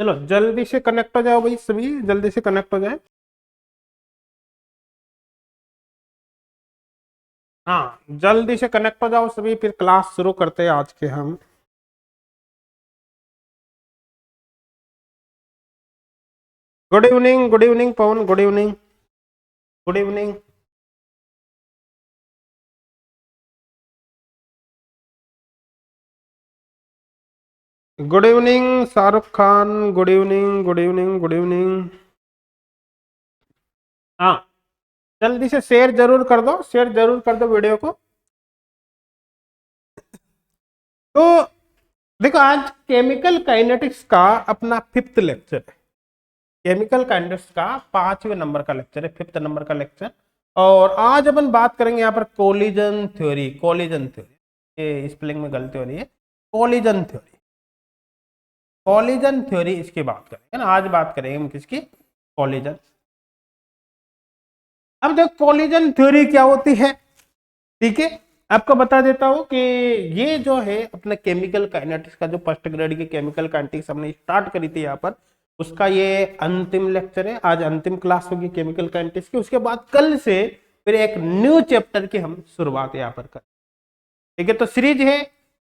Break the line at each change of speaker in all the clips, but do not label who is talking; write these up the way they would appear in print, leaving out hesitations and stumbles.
चलो जल्दी से कनेक्ट हो जाओ भाई, सभी जल्दी से कनेक्ट हो जाए। हाँ जल्दी से कनेक्ट हो जाओ सभी, फिर क्लास शुरू करते हैं आज के हम। Good evening Pawan, good evening, good evening. Good evening Shahrukh Khan, good evening, good evening, good evening. हाँ जल्दी से शेयर जरूर कर दो, शेयर जरूर कर दो वीडियो को। तो देखो आज केमिकल काइनेटिक्स का अपना 5th लेक्चर है। केमिकल काइनेटिक्स का 5वें नंबर का लेक्चर है, 5th नंबर का लेक्चर। और आज अपन बात करेंगे यहाँ पर कोलिजन थ्योरी। कोलिजन थ्योरी, ये स्पेलिंग में गलती हो रही है, कोलिजन थ्योरी। कोलिजन थ्योरी इसकी बात करेंगे ना, आज बात करेंगे हम किसकी, कोलिजन। अब देखो कोलिजन थ्योरी क्या होती है, ठीक है। आपको बता देता हूं कि ये जो है अपने केमिकल काइनेटिक्स का जो फर्स्ट ग्रेड की केमिकल काइनेटिक्स हमने स्टार्ट करी थी यहाँ पर, उसका ये अंतिम लेक्चर है। आज अंतिम क्लास होगी केमिकल काइनेटिक्स की। उसके बाद कल से फिर एक न्यू चैप्टर की हम शुरुआत यहाँ पर कर, ठीक है। तो सीरीज है,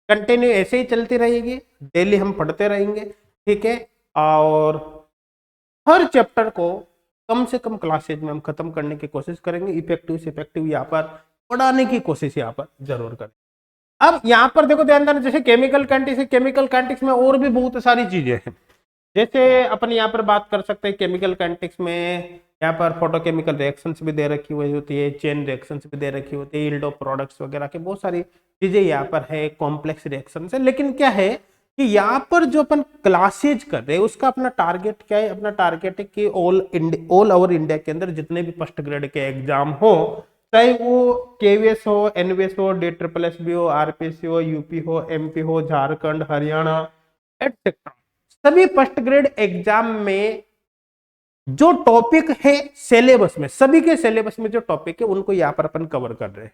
कंटिन्यू ऐसे ही चलती रहेगी, डेली हम पढ़ते रहेंगे, ठीक है। और हर चैप्टर को कम से कम क्लासेज में हम खत्म करने की कोशिश करेंगे, इफेक्टिव से इफेक्टिव यहाँ पर पढ़ाने की कोशिश यहाँ पर जरूर करें। अब यहाँ पर देखो ध्यान देना, जैसे केमिकल काइनेटिक्स, केमिकल काइनेटिक्स में और भी बहुत सारी चीजें हैं। जैसे अपन यहाँ पर बात कर सकते हैं केमिकल काइनेटिक्स में, यहाँ पर फोटोकेमिकल रिएक्शंस भी दे रखी हुई होती है, चेन रिएक्शंस भी दे रखी होती है, यील्ड ऑफ प्रोडक्ट्स वगैरह की बहुत सारी चीजें यहाँ पर है, कॉम्प्लेक्स रिएक्शन है। लेकिन क्या है कि यहाँ पर जो अपन क्लासेज कर रहे हैं उसका अपना टारगेट क्या है, अपना टारगेट है कि ऑल ओवर इंडिया के अंदर जितने भी फर्स्ट ग्रेड के एग्जाम हो, चाहे वो केवीएस हो, एनवीएस हो, DSSS हो, आरपीएससी हो, यूपी हो, एमपी हो, झारखंड, हरियाणा एटसेट्रा, सभी फर्स्ट ग्रेड एग्जाम में जो टॉपिक है सिलेबस में, सभी के सिलेबस में जो टॉपिक है उनको यहाँ पर अपन कवर कर रहे हैं।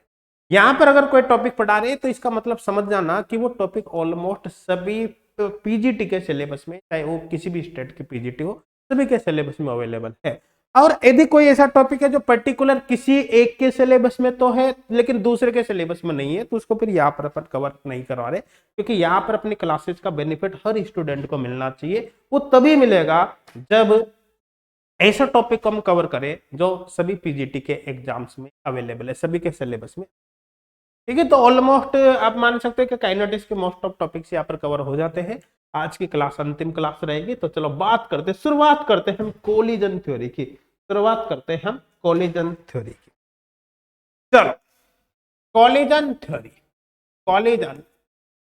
यहाँ पर अगर कोई टॉपिक पढ़ा रहे हैं तो इसका मतलब समझ जाना कि वो टॉपिक ऑलमोस्ट सभी पीजीटी के सिलेबस में, चाहे वो किसी भी स्टेट की पीजीटी हो, सभी के सिलेबस में अवेलेबल है। और यदि कोई ऐसा टॉपिक है जो पर्टिकुलर किसी एक के सिलेबस में तो है लेकिन दूसरे के सिलेबस में नहीं है, तो उसको फिर यहाँ पर अपन कवर नहीं करवा रहे, क्योंकि यहाँ पर अपनी क्लासेस का बेनिफिट हर स्टूडेंट को मिलना चाहिए। वो तभी मिलेगा जब ऐसा टॉपिक हम कवर करें जो सभी पीजीटी के एग्जाम्स में अवेलेबल है, सभी के सिलेबस में, ठीक है। तो ऑलमोस्ट आप मान सकते हैं कि काइनेटिक्स के मोस्ट ऑफ टॉपिक्स यहाँ पर कवर हो जाते हैं। आज की क्लास अंतिम क्लास रहेगी, तो चलो बात करते, शुरुआत करते हैं हम कोलिजन थ्योरी की, शुरुआत करते हैं हम कोलिजन थ्योरी की। चलो collision theory, collision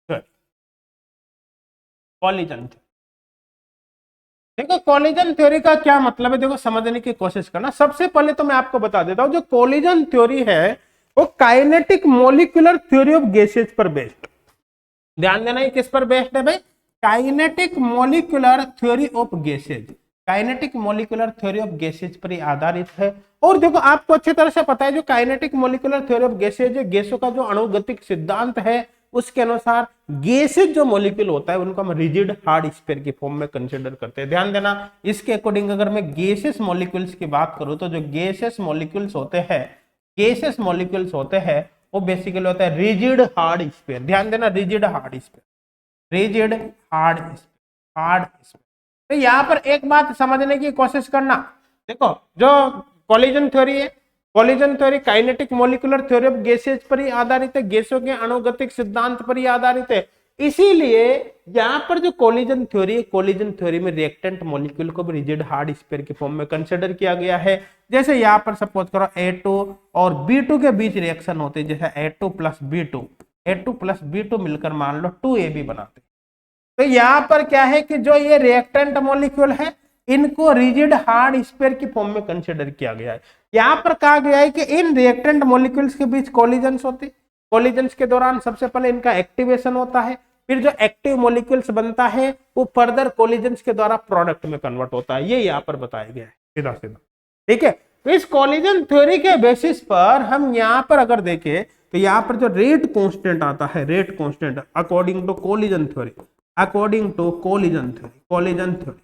theory, collision theory. देखो कोलिजन थ्योरी का क्या मतलब है, देखो समझने की कोशिश करना। सबसे पहले तो मैं आपको बता देता हूं, जो कोलिजन थ्योरी है वो kinetic molecular theory of gases पर बेस्ड। ध्यान देना, ये किस पर बेस्ड है भाई, kinetic molecular theory of gases, kinetic molecular theory of gases पर आधारित है। और देखो आपको अच्छी तरह से पता है जो kinetic molecular theory of gases है, गैसों का जो अणुगतिक सिद्धांत है उसके अनुसार गैसेज जो मॉलिक्यूल होता है उनको हम रिजिड हार्ड स्फीयर की फॉर्म में कंसीडर करते हैं। ध्यान देना, इसके अकॉर्डिंग अगर मैं गैसेस मॉलिक्यूल्स की बात करूं तो जो गैसेस मॉलिक्यूल्स होते हैं, गैसेस मॉलिक्यूल्स होते हैं वो बेसिकली होता है रिजिड हार्ड स्फीयर। ध्यान देना, rigid hard sphere, rigid hard sphere, hard sphere. तो यहाँ पर एक बात समझने की कोशिश करना, देखो जो कोलिजन थ्योरी है, collision theory kinetic molecular theory of gases पर ही आधारित है, गैसों के अणुगतिक सिद्धांत पर ही आधारित है। इसीलिए यहाँ पर जो कोलिजन थ्योरी है, कोलिजन थ्योरी में रिएक्टेंट मॉलिक्यूल को भी रिजिड हार्ड स्फीयर की फॉर्म में कंसीडर किया गया है। जैसे यहाँ पर सपोज करो A2 और B2 के बीच रिएक्शन होती है, जैसे A2 plus B2, A2 plus B2 मिलकर मान लो 2AB बनाते हैं। तो यहाँ पर क्या है कि जो ये रिएक्टेंट मॉलिक्यूल है इनको रिजिड हार्ड स्फीयर की फॉर्म में कंसीडर किया गया है। यहाँ पर कहा गया है कि इन रिएक्टेंट मॉलिक्यूल्स के बीच कोलिजन्स होते, कोलिजन्स के दौरान सबसे पहले इनका एक्टिवेशन होता है, फिर जो एक्टिव मॉलिक्यूल्स बनता है वो फर्दर कोलिजन्स के द्वारा प्रोडक्ट में कन्वर्ट होता है। ये यहाँ पर बताया गया है सीधा सीधा, ठीक है। तो इस कोलिजन थ्योरी के बेसिस पर हम यहाँ पर अगर देखें तो यहाँ पर जो रेट कांस्टेंट आता है, rate constant according to collision theory, according to collision theory, collision theory,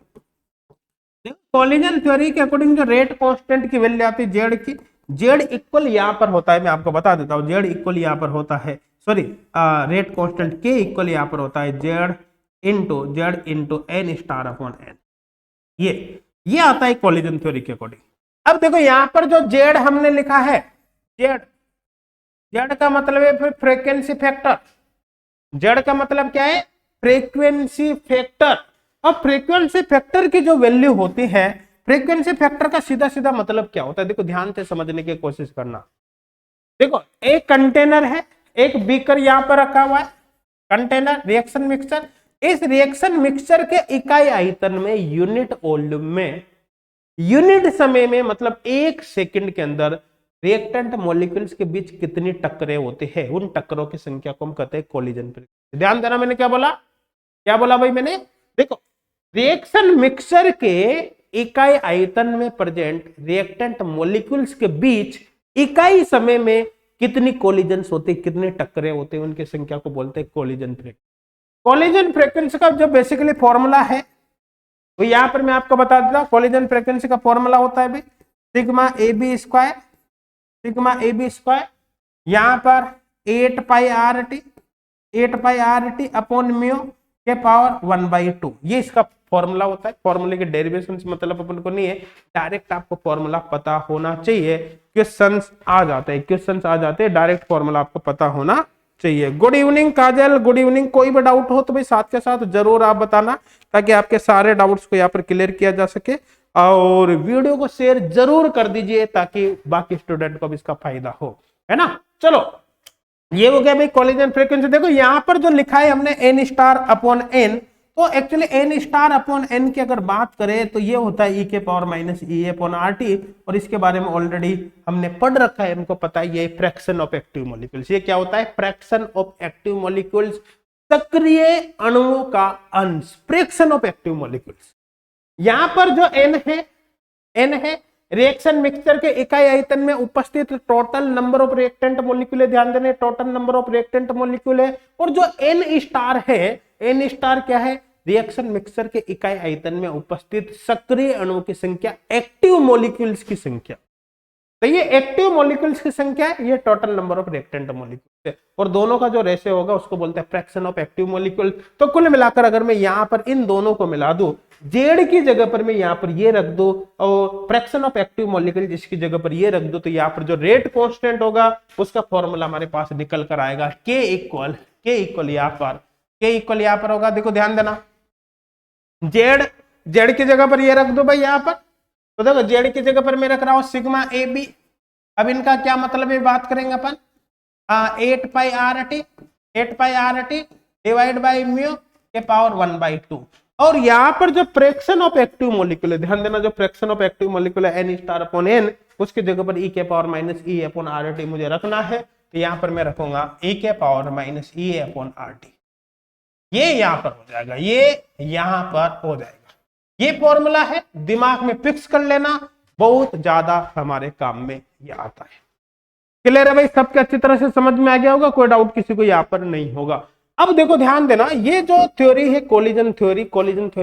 collision theory के अकॉर्डिंग जो रेट कांस्टेंट की वैल्यू आती है जेड की, जेड इक्वल यहां पर होता है, मैं आपको बता देता हूं, जेड इक्वल यहां पर होता है, सॉरी रेट कांस्टेंट के इक्वल यहां पर होता है z into n star upon n. ये आता है कोलिजन थ्योरी के अकॉर्डिंग। अब देखो यहां पर जो जेड हमने लिखा है, जेड जेड का मतलब है फिर फ्रीक्वेंसी फैक्टर, जेड का मतलब क्या है, फ्रीक्वेंसी फैक्टर। अब फ्रीक्वेंसी फैक्टर की जो वैल्यू होती है, फ्रीक्वेंसी फैक्टर का सीधा सीधा मतलब क्या होता है, देखो ध्यान से समझने की कोशिश करना। देखो एक कंटेनर है, एक बीकर यहां पर रखा हुआ है, कंटेनर रिएक्शन मिक्सचर, इस रिएक्शन मिक्सचर के इकाई आयतन में, यूनिट वॉल्यूम में, यूनिट समय में, मतलब एक सेकंड के अंदर रिएक्टेंट मॉलिक्यूल्स के बीच कितनी टक्करें होती है, उन टक्करों की संख्या को हम कहते हैं कोलिजन फ्रीक्वेंसी। ध्यान देना, मैंने क्या बोला, क्या बोला भाई मैंने, देखो रिएक्शन मिक्सचर के इकाई आयतन में प्रेजेंट रिएक्टेंट मॉलिक्यूल्स के बीच इकाई समय में कितनी कोलिजन्स होती, कितने टक्करें होते हैं, उनकी संख्या को बोलते हैं कोलिजन फ्रीक्वेंसी। कोलिजन फ्रीक्वेंसी का जो बेसिकली फॉर्मूला है तो यहां पर मैं आपको बता देता हूं, कोलिजन फ्रीक्वेंसी का फॉर्मूला होता है भाई sigma a b square, sigma a b square यहां पर 8 pi are t upon mu के पावर 1/2, ये इसका फॉर्मूला होता है। फॉर्मूले के डेरिवेशन से मतलब अपन को नहीं है, डायरेक्ट आपको फॉर्मूला पता होना चाहिए, क्वेश्चंस आ जाते हैं, क्वेश्चंस आ जाते हैं, डायरेक्ट फॉर्मूला आपको पता होना चाहिए। गुड इवनिंग काजल, गुड इवनिंग। कोई भी डाउट हो तो भाई साथ के साथ जरूर आप बताना, ताकि आपके सारे डाउट्स को यहाँ पर क्लियर किया जा सके, और वीडियो को शेयर जरूर कर दीजिए ताकि बाकी स्टूडेंट को भी इसका फायदा हो, है ना। चलो ये हो गया भाई कोलिजन फ्रीक्वेंसी। देखो यहां पर जो लिखा है हमने एन स्टार अपॉन एन, तो actually n star upon n की अगर बात करें तो ये होता है ई के power minus e upon R T, और इसके बारे में ऑलरेडी हमने पढ़ रखा है, हमको पता है ये फ्रैक्शन ऑफ एक्टिव मॉलिक्यूल्स। ये क्या होता है, फ्रैक्शन ऑफ एक्टिव मॉलिक्यूल्स, सक्रिय अणुओं का अंश, फ्रैक्शन ऑफ एक्टिव मॉलिक्यूल्स। यहां पर जो एन है रिएक्शन मिक्सचर के इकाई आयतन में उपस्थित total number of reactant molecule, ध्यान देने total number of reactant molecule है, और जो एन स्टार है, एन स्टार क्या है, रिएक्शन मिक्सचर के इकाई आयतन में उपस्थित सक्रिय अणुओं की संख्या, एक्टिव मॉलिक्यूल्स की संख्या। तो ये एक्टिव मॉलिक्यूल्स की संख्या है, ये total number of reactant molecules है, और दोनों का जो रेशियो होगा उसको बोलते हैं फ्रैक्शन ऑफ एक्टिव मॉलिक्यूल। तो कुल मिलाकर अगर मैं यहां पर इन दोनों को मिला दूं, जेड की जगह पर मैं यहां पर ये रख दूं, और फ्रैक्शन ऑफ एक्टिव मॉलिक्यूल जिसकी जगह पर ये रख दूं, तो यहां पर जो रेट कांस्टेंट होगा उसका फॉर्मूला हमारे पास निकल कर आएगा, के इक्वल यहां पर होगा। देखो ध्यान देना, जेड की जगह पर ये रख दो भाई यहां पर, तो देखो जेड की जगह पर मैं रख रहा हूं सिग्मा ए बी। अब इनका क्या मतलब है, बात करेंगे अपन, 8 pi are T divide by mu के पावर 1/2, और यहाँ पर जो फ्रैक्शन ऑफ एक्टिव मॉलिक्यूल है, ध्यान देना, जो फ्रैक्शन ऑफ एक्टिव मॉलिक्यूल है एन स्टार अपॉन एन, उसकी जगह पर ई के power minus e upon R T मुझे रखना है, तो यहाँ पर मैं रखूंगा ई के power minus e upon R T. ये यहाँ पर हो जाएगा, ये यहाँ पर हो जाएगा। ये फॉर्मूला है, दिमाग में फिक्स कर लेना, बहुत ज्यादा हमारे काम में ये आता है। क्लियर है भाई, सबके अच्छी तरह से समझ में आ गया होगा, कोई डाउट किसी को यहाँ पर नहीं होगा। अब देखो ध्यान देना, ये जो थ्योरी है कोलिजन थ्योरी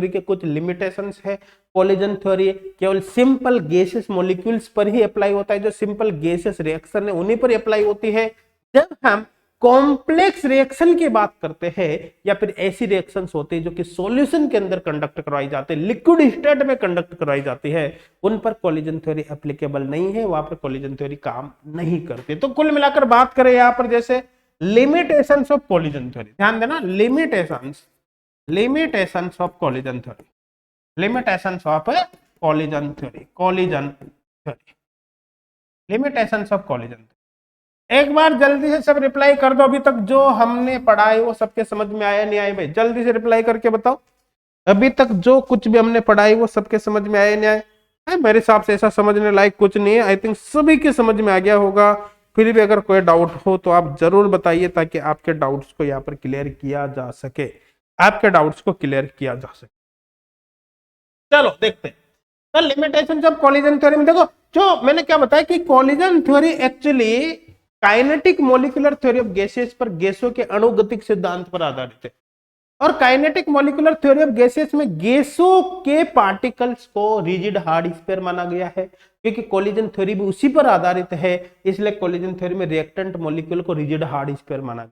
के कुछ लिमिटेशंस है। कोलिजन थ्योरी केवल सिंपल गैसेस मॉलिक्यूल्स पर ही अप्लाई होता है, जो सिंपल गैसेस रिएक्शन है उन्हीं पर अप्लाई होती है। जब हम कॉम्प्लेक्स रिएक्शन की बात करते हैं, या फिर ऐसी रिएक्शंस होती है जो कि सॉल्यूशन के अंदर कंडक्ट करवाई जाती है, लिक्विड स्टेट में कंडक्ट करवाई जाती है, उन पर कोलिजन थ्योरी एप्लीकेबल नहीं है, वहां पर कोलिजन थ्योरी काम नहीं करती। तो कुल मिलाकर बात करें यहां पर जैसे लिमिटेशंस ऑफ कोलिजन थ्योरी, ध्यान देना, limitations of collision theory, limitations of collision theory, limitations of collision. एक बार जल्दी से सब रिप्लाई कर दो, अभी तक जो हमने पढ़ा है वो सबके समझ में आया नहीं आया भाई, जल्दी से रिप्लाई करके बताओ। अभी तक जो कुछ भी हमने पढ़ा है वो सबके समझ में आया नहीं आया? मेरे हिसाब से ऐसा समझने लायक कुछ नहीं है, आई थिंक सभी के समझ में आ गया होगा। फिर भी अगर कोई डाउट हो तो आप जरूर बताइए, ताकि आपके डाउट्स को यहाँ पर क्लियर किया जा सके, आपके डाउट्स को क्लियर किया जा सके। चलो देखते हैं, तो लिमिटेशन ऑफ कोलिजन थ्योरी में देखो, जो मैंने क्या बताया कि collision theory actually kinetic molecular theory of gases पर, गैसों के अणुगतिक सिद्धांत पर आधारित है। और kinetic molecular theory of gases में गैसों के पार्टिकल्स को रिजिड हार्ड स्फीयर माना गया है, क्योंकि कोलिजन थ्योरी भी उसी पर आधारित है, इसलिए कोलिजन थ्योरी में रिएक्टेंट मॉलिक्यूल को रिजिड हार्ड स्फीयर माना गया।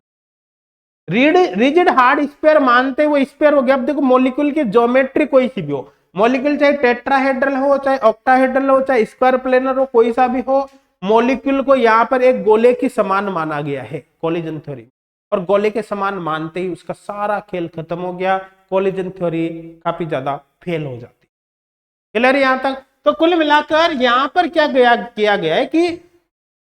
रिजिड हार्ड स्फीयर मानते हुए स्फीयर हो गया। अब देखो मॉलिक्यूल की ज्योमेट्री कोई सी भी हो, मॉलिक्यूल चाहे टेट्राहेड्रल हो, चाहे ऑक्टाहेड्रल हो, चाहे स्क्वायर प्लेनर हो, कोई सा भी हो, मॉलिक्यूल को यहाँ पर एक गोले की समान माना गया है कोलिजन थ्योरी, और गोले के समान मानते ही उसका सारा खेल खत्म हो गया, कोलिजन थ्योरी काफी ज्यादा फेल हो जाती। क्लियर यहां तक? तो कुल मिलाकर यहां पर क्या किया गया है कि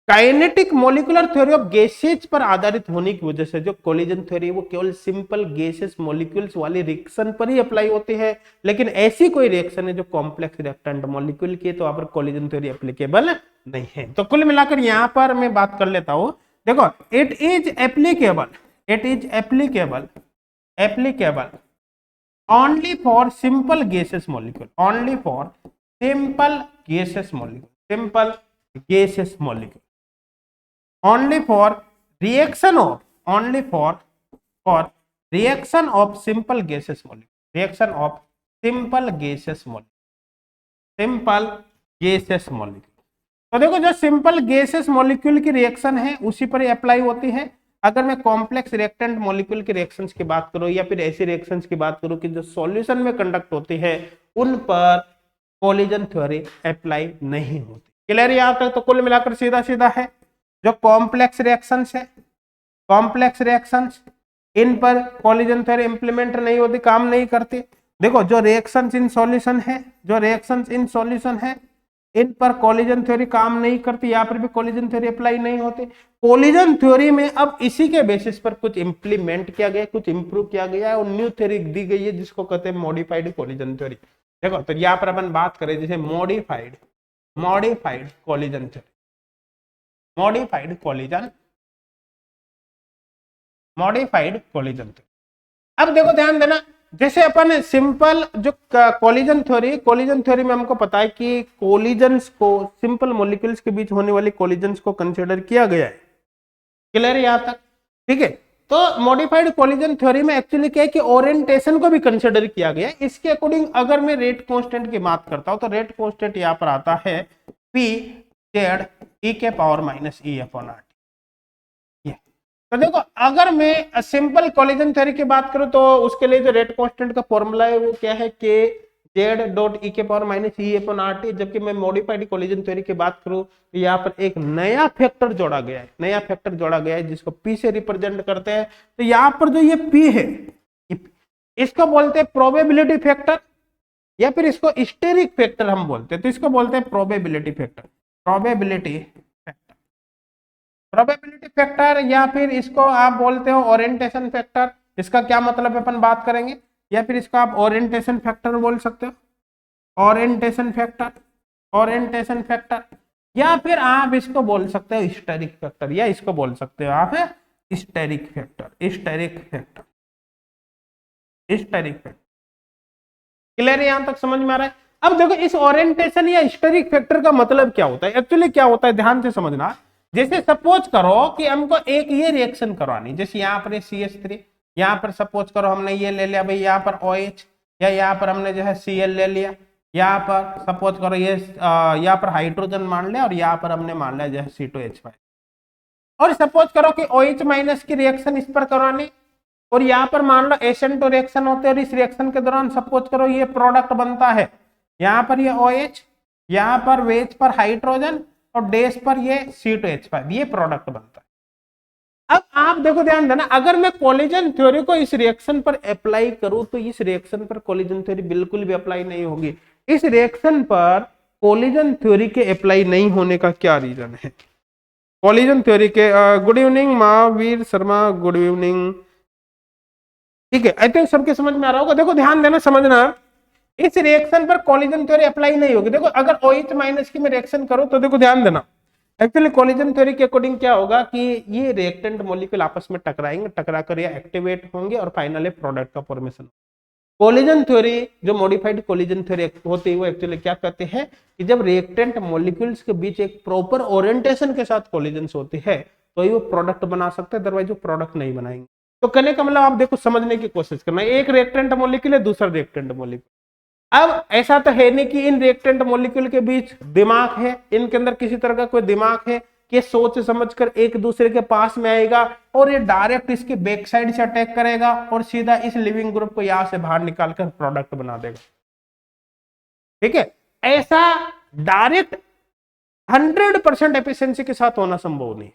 kinetic molecular theory of gases पर आधारित होने की वजह से जो कोलिजन थ्योरी है वो केवल सिंपल गैसेस मॉलिक्यूल्स वाली रिएक्शन पर ही अप्लाई होती है, लेकिन ऐसी कोई रिएक्शन है जो कॉम्प्लेक्स रिएक्टेंट मॉलिक्यूल की है तो वहां पर कोलिजन थ्योरी एप्लीकेबल नहीं है। तो कुल मिलाकर यहां पर मैं बात कर लेता हूं, देखो it is applicable only for simple gaseous molecule, only for simple gaseous molecule, only for reaction of simple gaseous molecule। तो देखो जो सिंपल गैसेस मॉलिक्यूल की रिएक्शन है उसी पर अप्लाई होती है। अगर मैं कॉम्प्लेक्स रिएक्टेंट मॉलिक्यूल की रिएक्शंस की बात करूं या फिर ऐसी रिएक्शंस की बात करूं कि जो सॉल्यूशन में कंडक्ट होती है उन पर कोलिजन थ्योरी अप्लाई नहीं होती। क्लियर यहां तक? तो कुल मिलाकर सीधा सीधा है जो कॉम्प्लेक्स रिएक्शंस इन पर कोलिजन थ्योरी इंप्लीमेंट नहीं होती, काम नहीं करती। देखो जो रिएक्शंस इन सॉल्यूशन है इन पर कोलिजन थ्योरी काम नहीं करती, यहाँ पर भी कोलिजन थ्योरी अप्लाई नहीं होती। कोलिजन थ्योरी में अब इसी के बेसिस पर कुछ इंप्लीमेंट किया गया, कुछ इंप्रूव किया गया है और न्यू थ्योरी दी गई है जिसको कहते हैं मॉडिफाइड कोलिजन थ्योरी। देखो तो यहाँ पर अपन बात करें जैसे modified collision theory, modified collision theory. अब देखो ध्यान देना, जैसे अपन सिंपल जो कोलिजन थ्योरी में हमको पता है कि कोलिजन्स को सिंपल मॉलिक्यूल्स के बीच होने वाली कोलिजन्स को कंसीडर किया गया है। क्लियर यहां तक? ठीक है। तो मॉडिफाइड कोलिजन थ्योरी में एक्चुअली क्या है कि ओरिएंटेशन को भी कंसीडर किया गया है। इसके अकॉर्डिंग अगर मैं रेट कांस्टेंट की बात करता हूं तो रेट कांस्टेंट यहां पर आता है पी जेड ई के power minus e upon r. तो देखो अगर मैं सिंपल कोलिजन थ्योरी की बात करूं तो उसके लिए जो रेट कांस्टेंट का फॉर्मूला है वो क्या है, के जेड डॉट ई के power minus e upon R T. जबकि मैं मॉडिफाइड कोलिजन थ्योरी की बात करूं तो यहाँ पर एक नया फैक्टर जोड़ा गया है, जिसको पी से रिप्रेजेंट करते हैं। तो यहाँ पर जो ये पी है इसको बोलते हैं प्रोबेबिलिटी फैक्टर या फिर इसको स्टेरिक फैक्टर हम बोलते हैं। तो इसको बोलते हैं प्रोबेबिलिटी फैक्टर या फिर इसको आप बोलते हो ओरिएंटेशन फैक्टर। इसका क्या मतलब है अपन बात करेंगे, या फिर इसको आप ओरिएंटेशन फैक्टर बोल सकते हो, ओरिएंटेशन फैक्टर, या फिर आप इसको बोल सकते हो स्टेरिक फैक्टर, या इसको बोल सकते हो आप स्टेरिक फैक्टर। क्लियर है? यहां तक समझ में आ रहा है? अब देखो इस ओरिएंटेशन या स्टेरिक फैक्टर का मतलब क्या होता है, एक्चुअली क्या होता है, ध्यान से समझना। जैसे सपोज करो कि हमको एक ये रिएक्शन करवानी, जैसे यहाँ पर CH3, यहाँ पर सपोज करो हमने ये ले लिया भाई, यहाँ पर OH, या यहाँ पर हमने जो है Cl ले लिया, यहाँ पर सपोज करो ये यहाँ पर हाइड्रोजन मान लिया और यहाँ पर हमने मान लिया जो है C2H5। और सपोज करो कि OH माइनस की रिएक्शन इस पर करवानी और यहाँ पर मान लो SN2 रिएक्शन होते हैं और इस रिएक्शन के दौरान सपोज करो ये प्रोडक्ट बनता है, यहाँ पर ये OH, यहाँ पर वेज पर हाइड्रोजन और डैश पर ये C2H5, ये प्रोडक्ट बनता है। अब आप देखो ध्यान देना, अगर मैं कोलिजन थ्योरी को इस रिएक्शन पर अप्लाई करूं तो इस रिएक्शन पर कोलिजन थ्योरी बिल्कुल भी अप्लाई नहीं होगी। इस रिएक्शन पर कोलिजन थ्योरी के अप्लाई नहीं होने का क्या रीजन है? कोलिजन थ्योरी के good evening Mahavir Sharma, good evening. ठीक है, आई थिंक सबके समझ में आ रहा होगा। देखो ध्यान देना, समझना, इस रिएक्शन पर कोलिजन थ्योरी अप्लाई नहीं होगी। देखो अगर OH माइनस की मैं रिएक्शन करूं तो देखो ध्यान देना, एक्चुअली कोलिजन थ्योरी के अकॉर्डिंग क्या होगा कि ये रिएक्टेंट मॉलिक्यूल आपस में टकराएंगे, टकराकर ये एक्टिवेट होंगे और फाइनली प्रोडक्ट का फॉर्मेशन। कोलिजन थ्योरी जो मॉडिफाइड कोलिजन थ्योरी होती है वो एक्चुअली क्या कहते हैं कि जब रिएक्टेंट मॉलिक्यूल्स के बीच एक प्रॉपर ओरिएंटेशन के साथ कोलिजन होती है तो ये वो प्रोडक्ट बना सकते हैं, अदरवाइज वो प्रोडक्ट नहीं बनाएंगे। तो कहने का मतलब आप देखो समझने की कोशिश करना, एक रिएक्टेंट मॉलिक्यूल है, दूसरा रिएक्टेंट मॉलिक्यूल। अब ऐसा तो है नहीं कि इन रिएक्टेंट मॉलिक्यूल के बीच दिमाग है, इनके अंदर किसी तरह का कोई दिमाग है कि सोच समझकर एक दूसरे के पास में आएगा और ये डायरेक्ट इसके बैक साइड से अटैक करेगा और सीधा इस लिविंग ग्रुप को यहां से बाहर निकालकर प्रोडक्ट बना देगा। ठीक है, ऐसा डायरेक्ट 100% एफिशिएंसी के साथ होना संभव नहीं,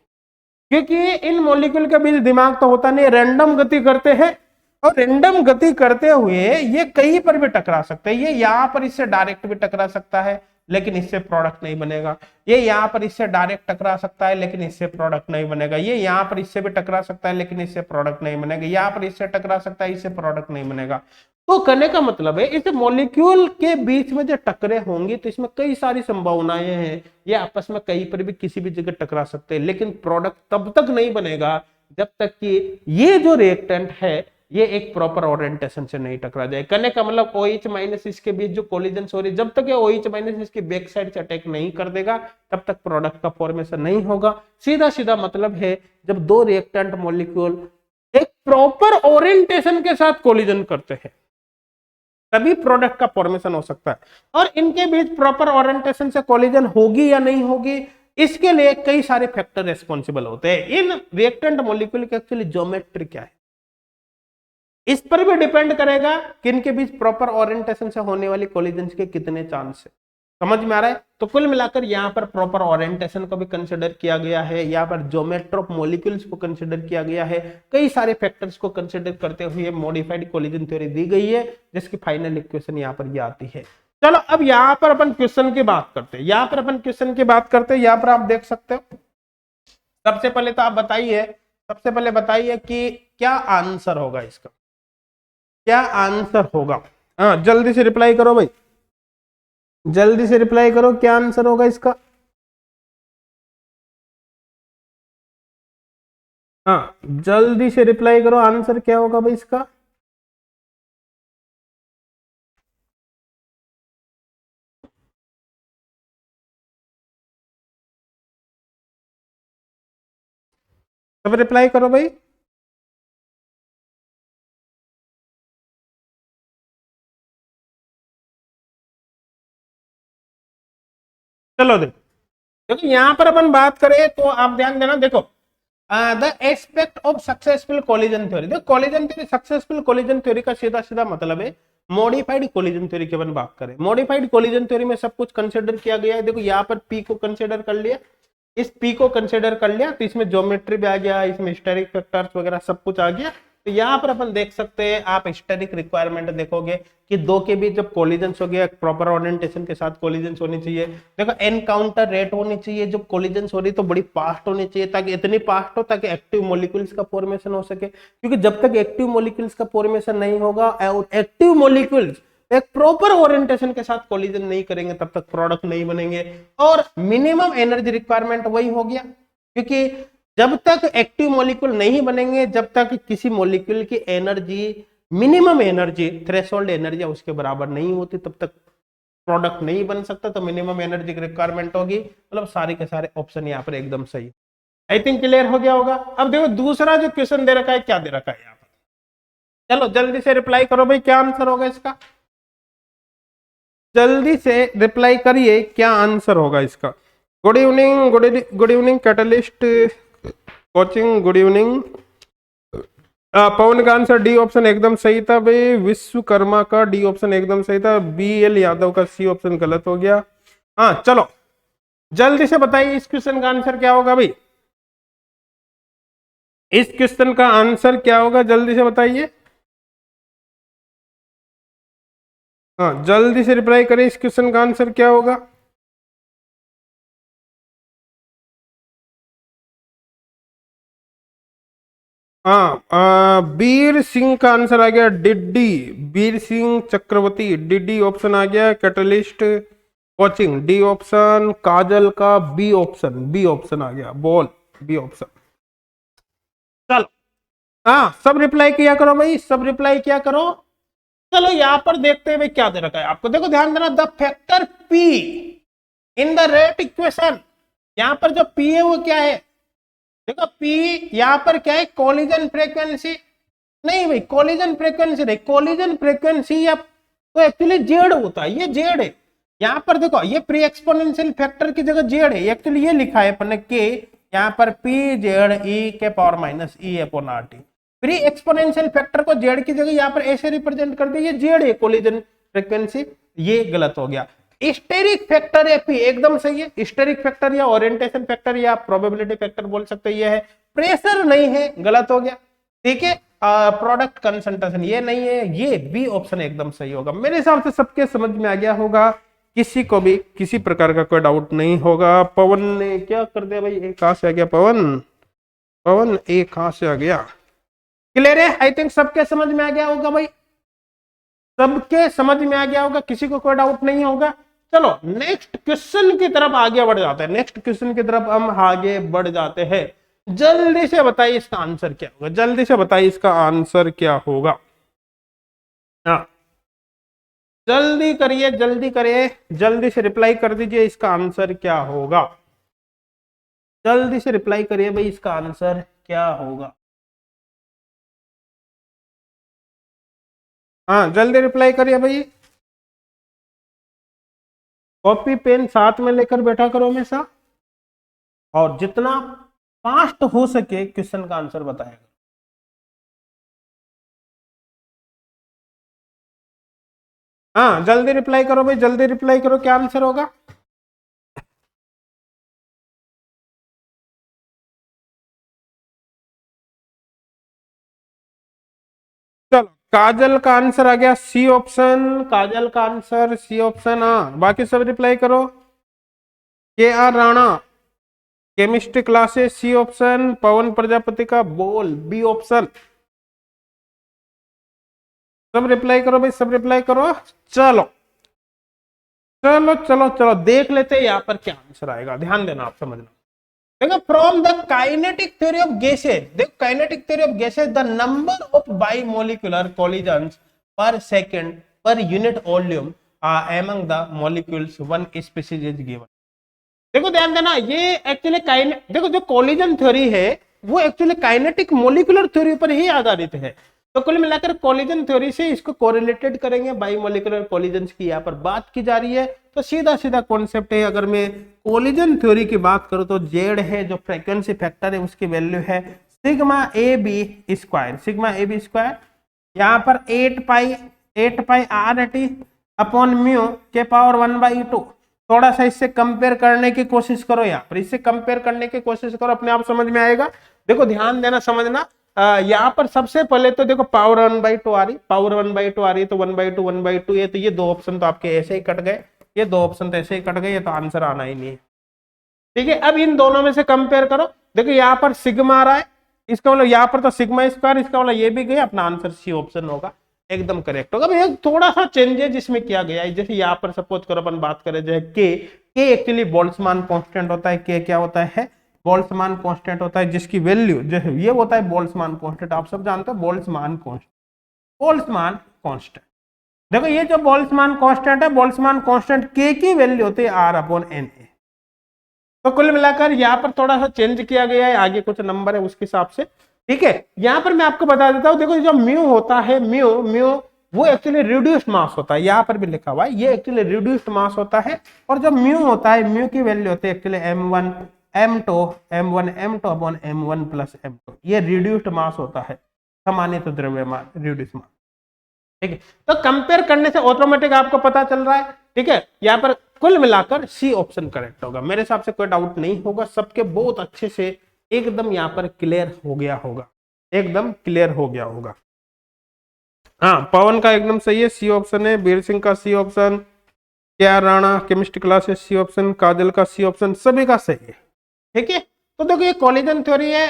क्योंकि इन मॉलिक्यूल के बीच दिमाग तो होता नहीं, रैंडम गति करते हैं और रैंडम गति करते हुए ये कहीं पर भी टकरा सकते हैं। ये यहां पर इससे डायरेक्ट भी टकरा सकता है लेकिन इससे प्रोडक्ट नहीं बनेगा, ये यहां पर इससे डायरेक्ट टकरा सकता है लेकिन इससे प्रोडक्ट नहीं बनेगा, ये यहां पर इससे भी टकरा सकता है लेकिन इससे प्रोडक्ट नहीं बनेगा, यहां पर इससे टकरा सकता है, इससे प्रोडक्ट नहीं बनेगा। तो कहने का मतलब है इस मॉलिक्यूल के बीच में जो टकरे होंगी तो इसमें कई सारी संभावनाएं हैं, ये आपस में कहीं पर भी किसी भी जगह टकरा सकते हैं, लेकिन प्रोडक्ट तब तक नहीं बनेगा जब तक कि ये जो रिएक्टेंट है ये एक प्रॉपर ओरिएंटेशन से नहीं टकरा जाए। कहने का मतलब OH माइनस इसके बीच जो कोलिजन हो रही, जब तक ये OH माइनस इसकी बैक साइड से अटैक नहीं कर देगा तब तक प्रोडक्ट का फॉर्मेशन नहीं होगा। सीधा सीधा मतलब है जब दो रिएक्टेंट मॉलिक्यूल एक प्रॉपर ओरिएंटेशन के साथ कोलिजन करते हैं तभी प्रोडक्ट का फॉर्मेशन हो सकता है, और इनके बीच प्रॉपर ओरिएंटेशन से कोलिजन होगी या नहीं होगी इसके लिए कई सारे फैक्टर रिस्पॉन्सिबल होते हैं। इन रिएक्टेंट मॉलिक्यूल की एक्चुअली ज्योमेट्री क्या है इस पर भी डिपेंड करेगा कि इनके बीच प्रॉपर ओरिएंटेशन से होने वाली कोलिजन्स के कितने चांस है। समझ में आ रहा है? तो कुल मिलाकर यहाँ पर प्रॉपर ओरिएंटेशन को भी कंसिडर किया गया है, यहाँ पर ज्योमेट्री ऑफ मॉलिक्यूल्स को कंसिडर किया गया है, कई सारे फैक्टर्स को कंसिडर करते हुए मॉडिफाइड कोलिजन थ्योरी दी गई है जिसकी फाइनल इक्वेशन यहाँ पर ये आती है। चलो अब यहाँ पर अपन क्वेश्चन की बात करते हैं, यहाँ पर अपन क्वेश्चन की बात करते हैं। यहाँ पर आप देख सकते हो, सबसे पहले तो आप बताइए, सबसे पहले बताइए कि क्या आंसर होगा इसका, क्या आंसर होगा? हाँ जल्दी से रिप्लाई करो भाई, जल्दी से रिप्लाई करो, क्या आंसर होगा इसका? हाँ जल्दी से रिप्लाई करो, आंसर क्या होगा भाई इसका? सब रिप्लाई करो भाई। चलो देखो यहां पर अपन बात करें तो आप ध्यान देना, देखो the aspect of successful collision theory, देखो collision theory, successful collision theory का सीधा सीधा मतलब है मॉडिफाइड कोलिजन थ्योरी की अपन बात करें। मॉडिफाइड कोलिजन थ्योरी में सब कुछ कंसिडर किया गया है। देखो यहाँ पर पी को कंसिडर कर लिया, इस पी को कंसिडर कर लिया तो इसमें ज्योमेट्री भी आ गया, इसमें हिस्टेरिक फैक्टर्स वगैरह सब कुछ आ गया। तो यहाँ पर अपन देख सकते हैं, आप हिस्टेरिक रिक्वायरमेंट देखोगे कि दो के बीच जब कोलिजन्स हो गया प्रॉपर ओरिएंटेशन के साथ कोलिजन्स होनी चाहिए। देखो एनकाउंटर रेट होनी चाहिए, जब कोलिजन्स हो रही तो बड़ी फास्ट होनी चाहिए, ताकि इतनी फास्ट हो ताकि एक्टिव मॉलिक्यूल्स का फॉर्मेशन हो सके, क्योंकि जब तक एक्टिव मॉलिक्यूल्स का फॉर्मेशन नहीं होगा और एक्टिव मॉलिक्यूल्स एक प्रॉपर ओरिएंटेशन के साथ कोलिजन नहीं करेंगे तब तक प्रोडक्ट नहीं बनेंगे। और मिनिमम एनर्जी रिक्वायरमेंट वही हो गया, क्योंकि जब तक एक्टिव मॉलिक्यूल नहीं बनेंगे, जब तक किसी मॉलिक्यूल की energy minimum energy threshold energy उसके बराबर नहीं होती तब तक प्रोडक्ट नहीं बन सकता। तो मिनिमम एनर्जी की रिक्वायरमेंट होगी, मतलब सारे के सारे ऑप्शन यहाँ पर एकदम सही। आई थिंक क्लियर हो गया होगा। अब देखो दूसरा जो क्वेश्चन दे रखा है, क्या दे रखा है यहाँ पर, चलो जल्दी से रिप्लाई करो भाई, क्या आंसर होगा इसका? जल्दी से रिप्लाई करिए, क्या आंसर होगा इसका? Good evening, good evening Catalyst Coaching, good evening. Pawan का आंसर डी ऑप्शन एकदम सही था भाई, विश्वकर्मा का डी ऑप्शन एकदम सही था, BL यादव का सी ऑप्शन गलत हो गया। हाँ चलो जल्दी से बताइए इस क्वेश्चन का आंसर क्या होगा भाई, इस क्वेश्चन का आंसर क्या होगा, जल्दी से बताइए। हाँ जल्दी से रिप्लाई करें, इस क्वेश्चन का आंसर क्या होगा? हाँ बीर सिंह का आंसर आ गया, डिड्डी, बीर सिंह चक्रवर्ती, डिड्डी ऑप्शन आ गया। Catalyst coaching D option, Kajal का बी ऑप्शन, बी ऑप्शन आ गया, बॉल बी ऑप्शन। चलो हाँ सब रिप्लाई किया करो भाई, सब रिप्लाई किया करो। चलो यहां पर देखते हैं भाई क्या दे रखा है आपको, देखो ध्यान देना, the factor P in the rate equation, यहां पर जो P है वो क्या है? देखो P यहां पर क्या है, कोलिजन फ्रीक्वेंसी, नहीं भाई, कोलिजन फ्रीक्वेंसी नहीं, कोलिजन फ्रीक्वेंसी या तो एक्चुअली जेड होता है, ये जेड है। यहाँ पर देखो ये प्री एक्सपोनेंशियल फैक्टर की जगह जेड है, एक्चुअली ये लिखा है अपन ने के, यहाँ पर पी जेड ई के power minus e upon R T. Pre exponential factor को जेड की जगह यहाँ पर ऐसे रिप्रेजेंट कर दिया, ये जेड है कोलिजन फ्रीक्वेंसी, ये गलत हो गया। स्टेरिक फैक्टर है पी, एकदम सही है। स्टेरिक फैक्टर या ओरिएंटेशन फैक्टर या प्रोबेबिलिटी फैक्टर बोल सकते हैं, ये है। प्रेशर नहीं है, गलत हो गया, ठीक है। प्रोडक्ट कंसंट्रेशन ये नहीं है, ये बी ऑप्शन एकदम सही होगा। मेरे हिसाब से सबके समझ में आ गया होगा, किसी को भी किसी प्रकार का कोई डाउट नहीं होगा। पवन ने क्या कर दिया भाई, एक कहां से आ गया पवन, पवन एक कहां से आ गया, क्लियर है? आई थिंक सबके समझ में आ गया होगा भाई, सबके समझ में आ गया होगा, किसी को कोई डाउट नहीं होगा। चलो नेक्स्ट क्वेश्चन की तरफ आगे बढ़ जाते हैं, नेक्स्ट क्वेश्चन की तरफ हम आगे बढ़ जाते हैं। जल्दी से बताइए इसका आंसर क्या होगा, जल्दी से बताइए इसका आंसर क्या होगा। हाँ जल्दी करिए, जल्दी करिए, जल्दी से रिप्लाई कर दीजिए, इसका आंसर क्या होगा। जल्दी से रिप्लाई करिए भाई, इसका आंसर क्या होगा। हाँ जल्दी रिप्लाई करिए भाई, कॉपी पेन साथ में लेकर बैठा करो हमेशा, और जितना फास्ट हो सके क्वेश्चन का आंसर बताएगा। हाँ जल्दी रिप्लाई करो भाई, जल्दी रिप्लाई करो, क्या आंसर होगा। चलो काजल का आंसर आ गया सी ऑप्शन, काजल का आंसर सी ऑप्शन। हाँ बाकी सब रिप्लाई करो। K R Rana chemistry classes C option, Pawan Prajapati का बोल बी ऑप्शन। सब रिप्लाई करो भाई, सब रिप्लाई करो। चलो चलो चलो चलो देख लेते हैं यहाँ पर क्या आंसर आएगा, ध्यान देना, आप समझना। देखो from the kinetic theory of gases, देखो kinetic theory of gases the number of bimolecular collisions per second per unit volume among the molecules one species is given। देखो ध्यान देना, ये एक्चुअली देखो जो कोलिजन थ्योरी है वो एक्चुअली काइनेटिक मोलिकुलर थ्योरी पर ही आधारित है। तो कुल मिलाकर कोलिजन थ्योरी से इसको कोरिलेटेड करेंगे, बाइमोलिकुलर कोलिजन्स की यहाँ पर बात की जा रही है। तो सीधा सीधा कॉन्सेप्ट है, अगर मैं कोलिजन थ्योरी की बात करूं तो जेड है जो फ्रीक्वेंसी फैक्टर है उसकी वैल्यू है sigma a b square, sigma a b square, यहाँ पर 8 pi are t upon mu के पावर 1/2। थोड़ा सा इससे कंपेयर करने की कोशिश करो, यहाँ पर इससे कंपेयर करने की कोशिश करो, अपने आप समझ में आएगा। देखो ध्यान देना, समझना, यहाँ पर सबसे पहले तो देखो पावर 1/2 आ रही, पावर 1/2 आ रही है, तो 1/2 1/2 ये, तो ये दो ऑप्शन तो आपके ऐसे ही कट गए, ये दो ऑप्शन तो ऐसे ही कट गए, ये तो आंसर आना ही नहीं है, ठीक है। अब इन दोनों में से कंपेयर करो, देखो यहाँ पर सिग्मा आ रहा है, इसका मतलब यहाँ पर तो सिग्मा स्क्वायर, इसका मतलब ये भी गया, अपना आंसर सी ऑप्शन होगा, एकदम करेक्ट होगा। एक थोड़ा सा चेंजेस इसमें किया गया है, जैसे यहाँ पर सपोज करो अपन बात करें जो है के एक्चुअली बोल्ट्जमान कांस्टेंट होता है, के क्या होता है, बोल्ट्जमान कांस्टेंट होता है, जिसकी वैल्यू जो है ये होता है बोल्ट्जमान कांस्टेंट, आप सब जानते हो बोल्ट्जमान कांस्टेंट, बोल्ट्जमान कांस्टेंट। देखो ये जो बोल्ट्जमान कांस्टेंट है, बोल्ट्जमान कांस्टेंट के की वैल्यू होती है आर अपॉन एन ए। तो कुल मिलाकर यहाँ पर थोड़ा सा चेंज किया गया है, आगे कुछ नंबर है उसके हिसाब से, ठीक है। यहाँ पर मैं आपको बता देता हूँ, देखो जो म्यू होता है, म्यू वो एक्चुअली रिड्यूस्ड मास होता है, यहाँ पर भी लिखा हुआ है, ये एक्चुअली रिड्यूस्ड मास होता है। और जो म्यू होता है, म्यू की वैल्यू होती है actually m1 m2 upon m1 plus m2, ये रिड्यूस्ड मास होता है, सामान्य तो द्रव्यमान रिड्यूस्ड मास, ठीक है। तो कंपेयर करने से ऑटोमेटिक आपको पता चल रहा है, ठीक है। यहाँ पर कुल मिलाकर सी ऑप्शन करेक्ट होगा, मेरे हिसाब से कोई डाउट नहीं होगा, सबके बहुत अच्छे से एकदम यहाँ पर क्लियर हो गया होगा, एकदम क्लियर हो गया होगा। हाँ पवन का एकदम सही है, सी ऑप्शन है, बीर सिंह का C option, K R Rana chemistry classes C option, Kajal का सी ऑप्शन, सभी का सही है, ठीक है। तो देखो ये कोलिजन थ्योरी है,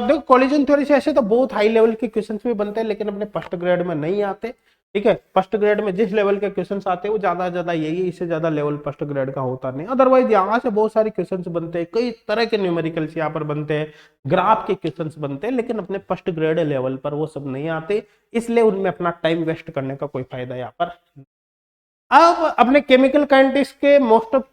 देखो कोलिजन थ्योरी से ऐसे तो बहुत हाई लेवल के क्वेश्चंस भी बनते हैं, लेकिन अपने फर्स्ट ग्रेड में नहीं आते, ठीक है। फर्स्ट ग्रेड में जिस लेवल के क्वेश्चंस आते हैं वो ज्यादा यही है, इससे ज्यादा लेवल फर्स्ट ग्रेड का होता नहीं। अदरवाइज यहाँ से बहुत सारे क्वेश्चंस बनते हैं, कई तरह के न्यूमेरिकल्स यहाँ पर बनते हैं, ग्राफ के क्वेश्चंस बनते हैं, लेकिन अपने फर्स्ट ग्रेड लेवल पर वो सब नहीं आते, इसलिए उनमें अपना टाइम वेस्ट करने का कोई फायदा यहाँ पर। अब अपने केमिकल काइनेटिक्स के मोस्ट ऑफ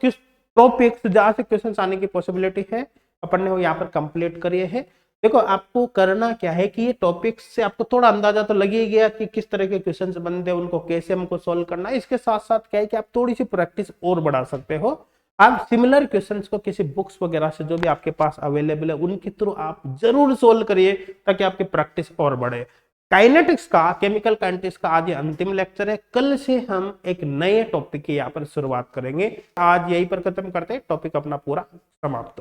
टॉपिक्स जहां से क्वेश्चंस आने की पॉसिबिलिटी है, अपन ने वो यहाँ पर कंप्लीट करिए है। देखो आपको करना क्या है कि ये टॉपिक से आपको थोड़ा अंदाजा तो लग ही गया कि किस तरह के क्वेश्चंस बनते हैं, उनको कैसे हमको सॉल्व करना है। इसके साथ साथ क्या है कि आप थोड़ी सी प्रैक्टिस और बढ़ा सकते हो। आप सिमिलर क्वेश्चंस को किसी बुक्स वगैरह से जो भी आपके पास अवेलेबल है उनके थ्रू आप जरूर सोल्व करिए, ताकि आपकी प्रैक्टिस और बढ़े। काइनेटिक्स का, केमिकल काइनेटिक्स का आज ये अंतिम लेक्चर है। कल से हम एक नए टॉपिक की यहाँ पर शुरुआत करेंगे। आज यहीं पर खत्म करते हैं, टॉपिक अपना पूरा समाप्त हो।